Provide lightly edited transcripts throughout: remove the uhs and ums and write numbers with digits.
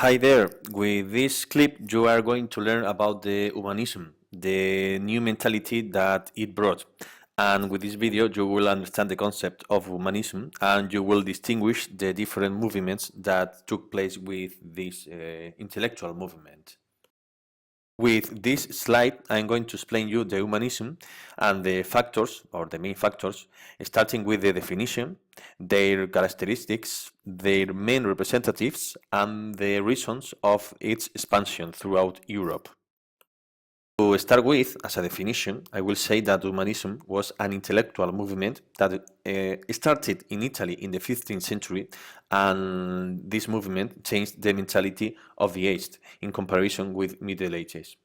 Hi there. With this clip, you are going to learn about the humanism, the new mentality that it brought. And with this video, you will understand the concept of humanism and you will distinguish the different movements that took place with this intellectual movement. With this slide, I'm going to explain you the humanism and the factors, or the main factors, starting with the definition, their characteristics, their main representatives, and the reasons of its expansion throughout Europe. To start with, as a definition, I will say that humanism was an intellectual movement that started in Italy in the 15th century, and this movement changed the mentality of the age in comparison with Middle Ages.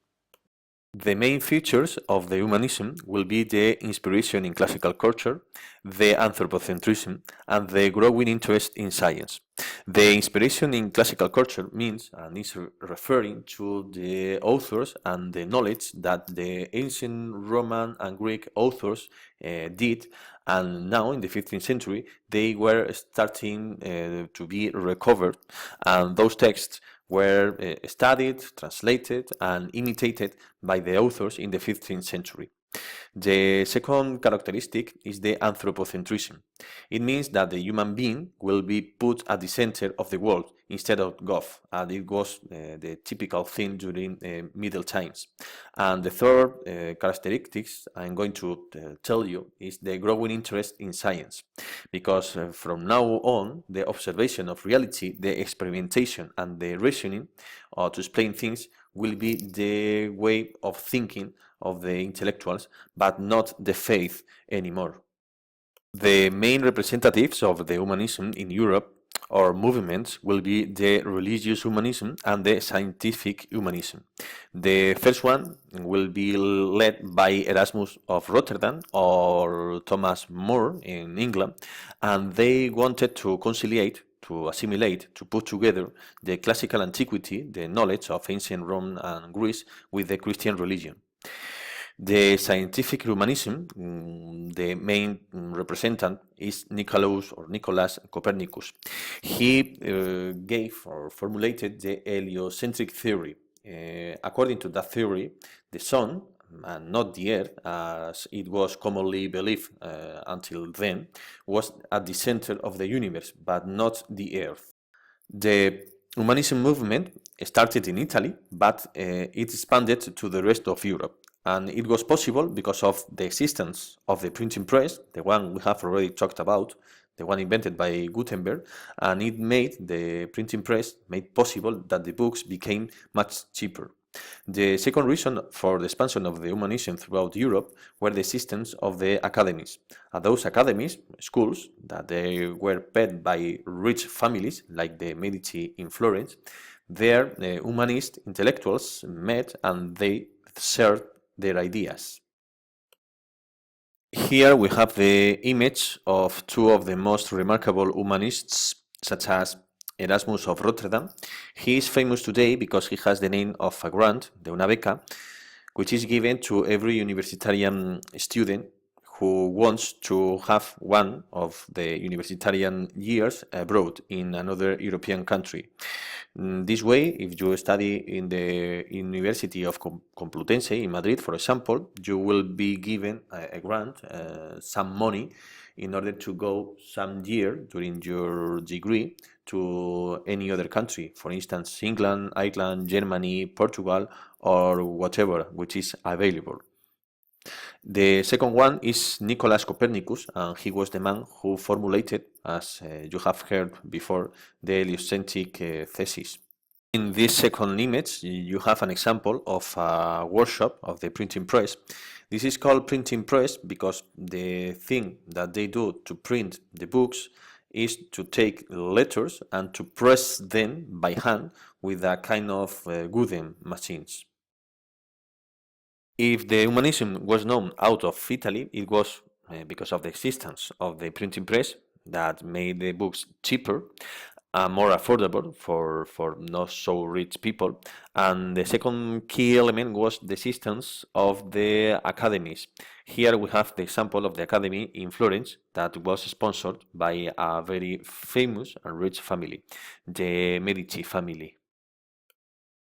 The main features of the humanism will be the inspiration in classical culture, the anthropocentrism, and the growing interest in science. The inspiration in classical culture means, and is referring to the authors and the knowledge that the ancient Roman and Greek authors did, and now in the 15th century they were starting to be recovered, and those texts were studied, translated, and imitated by the authors in the 15th century. The second characteristic is the anthropocentrism. It means that the human being will be put at the center of the world instead of God, and it was the typical thing during Middle Times. And the third characteristics I'm going to tell you is the growing interest in science, because from now on, the observation of reality, the experimentation, and the reasoning to explain things will be the way of thinking of the intellectuals, but not the faith anymore. The main representatives of the humanism in Europe or movements will be the religious humanism and the scientific humanism. The first one will be led by Erasmus of Rotterdam or Thomas More in England, and they wanted to conciliate, to assimilate, to put together the classical antiquity, the knowledge of ancient Rome and Greece, with the Christian religion. The scientific humanism, the main representative is Nicolas Copernicus. He gave or formulated the heliocentric theory. According to that theory, the sun, and not the earth, as it was commonly believed until then, was at the center of the universe, but not the earth. The humanism movement started in Italy, but it expanded to the rest of Europe. And it was possible because of the existence of the printing press, the one we have already talked about, the one invented by Gutenberg, and it made the printing press made possible that the books became much cheaper. The second reason for the expansion of the humanism throughout Europe were the existence of the academies. Those academies, schools, that they were paid by rich families, like the Medici in Florence, there humanist intellectuals met and they shared their ideas. Here we have the image of two of the most remarkable humanists, such as Erasmus of Rotterdam. He is famous today because he has the name of a grant, de una beca, which is given to every universitarian student who wants to have one of the universitarian years abroad in another European country. This way, if you study in the University of Complutense in Madrid, for example, you will be given a grant, some money, in order to go some year during your degree to any other country, for instance, England, Ireland, Germany, Portugal, or whatever which is available. The second one is Nicolas Copernicus, and he was the man who formulated, as you have heard before, the heliocentric thesis. In this second image, you have an example of a workshop of the printing press. This is called printing press because the thing that they do to print the books is to take letters and to press them by hand with a kind of Gudem machines. If the humanism was known out of Italy, it was because of the existence of the printing press that made the books cheaper and more affordable for not so rich people. And the second key element was the existence of the academies. Here we have the example of the academy in Florence that was sponsored by a very famous and rich family, the Medici family.